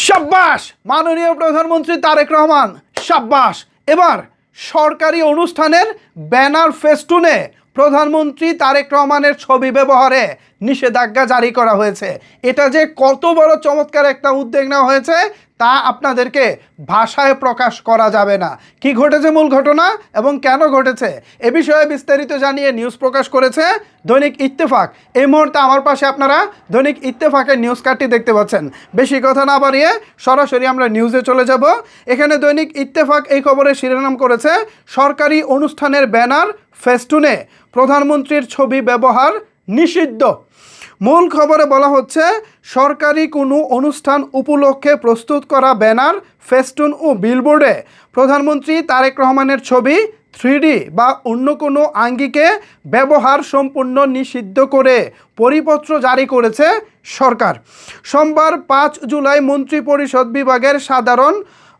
শাব্বাস মাননীয় প্রধানমন্ত্রী তারেক রহমান, শাব্বাস। এবার সরকারি অনুষ্ঠানের ব্যানার ফেস্টুনে প্রধানমন্ত্রী তারেক রহমানের ছবি ব্যবহারে নিষেধাজ্ঞা জারি করা হয়েছে। এটা যে কত বড় চমৎকার একটা উদ্যোগ নেওয়া হয়েছে তা আপনাদেরকে ভাষায় প্রকাশ করা যাবে না। কি ঘটেছে মূল ঘটনা এবং কেন ঘটেছে এ বিষয়ে বিস্তারিত জানিয়ে নিউজ প্রকাশ করেছে দৈনিক ইত্তেফাক। এই মুহূর্তে আমার পাশে আপনারা দৈনিক ইত্তেফাকের নিউজ কার্ডটি দেখতে পাচ্ছেন। বেশি কথা না বাড়িয়ে সরাসরি আমরা নিউজে চলে যাব। এখানে দৈনিক ইত্তেফাক এই খবরের শিরোনাম করেছে, সরকারি অনুষ্ঠানের ব্যানার ফেস্টুনে প্রধানমন্ত্রীর ছবি ব্যবহার নিষিদ্ধ। মূল খবরে বলা হচ্ছে, সরকারি কোনো অনুষ্ঠান উপলক্ষে প্রস্তুত করা ব্যানার, ফেস্টুন ও বিলবোর্ডে প্রধানমন্ত্রী তারেক রহমানের ছবি 3D বা অন্য কোনো আঙ্গিকে ব্যবহার সম্পূর্ণ নিষিদ্ধ করে পরিপত্র জারি করেছে সরকার। সোমবার 5 জুলাই মন্ত্রিপরিষদ বিভাগের সাধারণ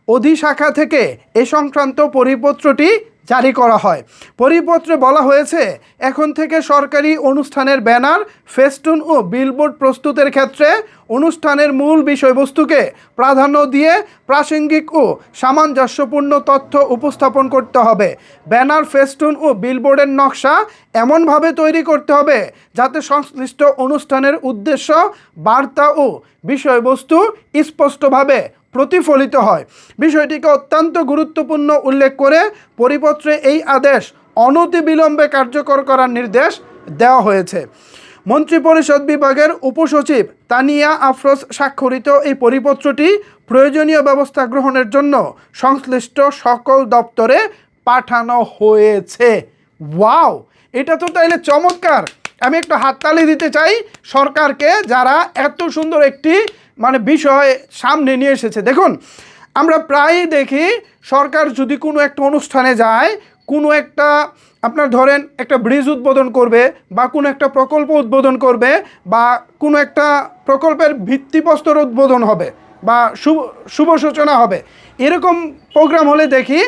অধিশাখা থেকে এ সংক্রান্ত পরিপত্রটি জারি করা হয়। পরিপত্রে বলা হয়েছে, এখন থেকে সরকারি অনুষ্ঠানের ব্যানার, ফেস্টুন ও বিলবোর্ড প্রস্তুতের ক্ষেত্রে অনুষ্ঠানের মূল বিষয়বস্তুকে প্রাধান্য দিয়ে প্রাসঙ্গিক ও সামঞ্জস্যপূর্ণ তথ্য উপস্থাপন করতে হবে। ব্যানার, ফেস্টুন ও বিলবোর্ডের নকশা এমনভাবে তৈরি করতে হবে যাতে সংশ্লিষ্ট অনুষ্ঠানের উদ্দেশ্য, বার্তা ও বিষয়বস্তু স্পষ্টভাবে প্রতিফলিত হয়। বিষয়টিকে অত্যন্ত গুরুত্বপূর্ণ উল্লেখ করে পরিপত্রে এই আদেশ অনতিবিলম্বে কার্যকর করার নির্দেশ দেওয়া হয়েছে। মন্ত্রিপরিষদ বিভাগের উপসচিব তানিয়া আফরোজ স্বাক্ষরিত এই পরিপত্রটি প্রয়োজনীয় ব্যবস্থা গ্রহণের জন্য সংশ্লিষ্ট সকল দপ্তরে পাঠানো হয়েছে। ওয়াও, এটা তো তাইলে চমৎকার। আমি একটু হাততালি দিতে চাই সরকারকে, যারা এত সুন্দর একটি বিষয় সামনে নিয়ে এসেছে। দেখুন, আমরা প্রায়ই দেখি সরকার যদি কোনো একটা অনুষ্ঠানে যায়, কোনো একটা আপনার ধরেন একটা ব্রিজ উদ্বোধন করবে বা কোনো একটা প্রকল্প উদ্বোধন করবে বা কোনো একটা প্রকল্পের ভিত্তিপ্রস্তর উদ্বোধন হবে বা শুভ সূচনা হবে, এরকম প্রোগ্রাম হলে দেখি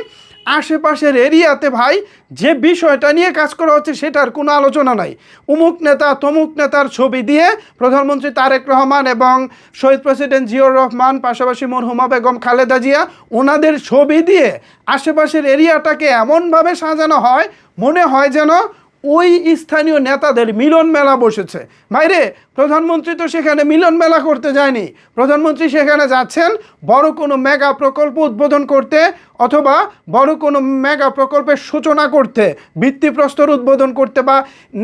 আশেপাশের এরিয়াতে ভাই যে বিষয়টা নিয়ে কাজ করা হচ্ছে সেটার কোনো আলোচনা নাই। অমুক নেতা তমুক নেতার ছবি দিয়ে প্রধানমন্ত্রী তারেক রহমান এবং শহীদ প্রেসিডেন্ট জিয়াউর রহমান, পাশাপাশি মরহুমা বেগম খালেদা জিয়া, ওনাদের ছবি দিয়ে আশেপাশের এরিয়াটাকে এমনভাবে সাজানো হয় মনে হয় যেন ওই স্থানীয় নেতাদের মিলন মেলা বসেছে। ভাইরে, প্রধানমন্ত্রী তো সেখানে মিলন মেলা করতে যায়নি। প্রধানমন্ত্রী সেখানে যাচ্ছেন বড় কোনো মেগা প্রকল্প উদ্বোধন করতে অথবা বড় কোনো মেগা প্রকল্পের সূচনা করতে, ভিত্তিপ্রস্তর উদ্বোধন করতে, বা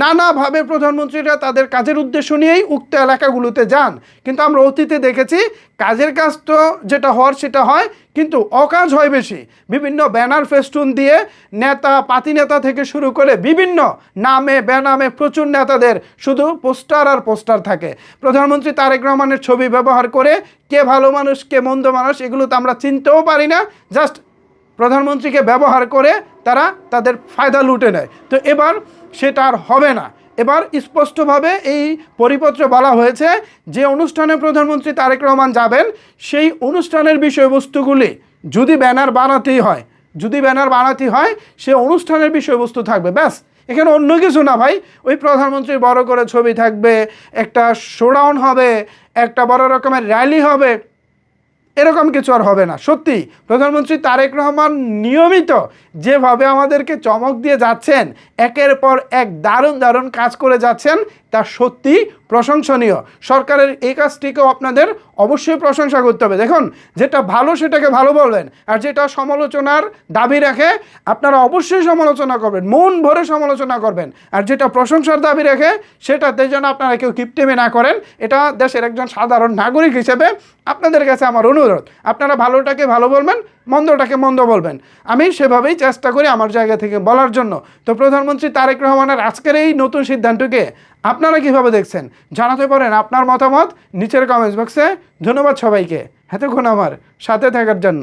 নানাভাবে প্রধানমন্ত্রীরা তাদের কাজের উদ্দেশ্য নিয়েই উক্ত এলাকাগুলোতে যান। কিন্তু আমরা অতীতে দেখেছি কাজের কাজ তো যেটা হওয়ার সেটা হয়, কিন্তু অকাজ হয় বেশি। বিভিন্ন ব্যানার ফেস্টুন দিয়ে নেতা, পাতি নেতা থেকে শুরু করে বিভিন্ন নামে বেনামে প্রচুর নেতাদের শুধু পোস্টার আর পোস্টার থাকে। প্রধানমন্ত্রী তারেক রহমানের ছবি ব্যবহার করে কে ভালো মানুষ কে মন্দ মানুষ এগুলো তো আমরা চিনতেও পারি না, জাস্ট প্রধানমন্ত্রীকে ব্যবহার করে তারা তাদের ফায়দা লুটে নেয়। তো এবার সেটা আর হবে না। এবার স্পষ্টভাবে এই পরিপত্রে বলা হয়েছে যে অনুষ্ঠানে প্রধানমন্ত্রী তারেক রহমান যাবেন সেই অনুষ্ঠানের বিষয়বস্তুগুলি যদি ব্যানার বানাতেই হয় সে অনুষ্ঠানের বিষয়বস্তু থাকবে, ব্যাস। এখানে অন্য কিছু না ভাই। ওই প্রধানমন্ত্রীর বড় করে ছবি থাকবে, একটা শোডাউন হবে, একটা বড় রকমের র্যালি হবে, এরকম কিছু আর হবে না। সত্যি প্রধানমন্ত্রী তারেক রহমান নিয়মিত যেভাবে আমাদেরকে চমক দিয়ে যাচ্ছেন, একের পর এক দারুণ দারুণ কাজ করে যাচ্ছেন, তা সত্যি প্রশংসনীয়। সরকারের এই কাজটিকেও আপনাদের অবশ্যই প্রশংসা করতে হবে। দেখুন, যেটা ভালো সেটাকে ভালো বলবেন, আর যেটা সমালোচনার দাবি রাখে আপনারা অবশ্যই সমালোচনা করবেন, মন ভরে সমালোচনা করবেন। আর যেটা প্রশংসার দাবি রাখে সেটাতে যেন আপনারা কেউ কিপটেমি না করেন। এটা দেশের একজন সাধারণ নাগরিক হিসেবে আপনাদের কাছে আমার অনুরোধ, আপনারা ভালোটাকে ভালো বলবেন, মন্দটাকে মন্দ বলবেন। আমি সেভাবেই চেষ্টা করি আমার জায়গা থেকে বলার জন্য। তো প্রধানমন্ত্রী তারেক রহমানের আজকের এই নতুন সিদ্ধান্তকে আপনারা কীভাবে দেখছেন জানাতে পারেন আপনার মতামত নিচের কমেন্টস বক্সে। ধন্যবাদ সবাইকে এতক্ষণ আমার সাথে থাকার জন্য।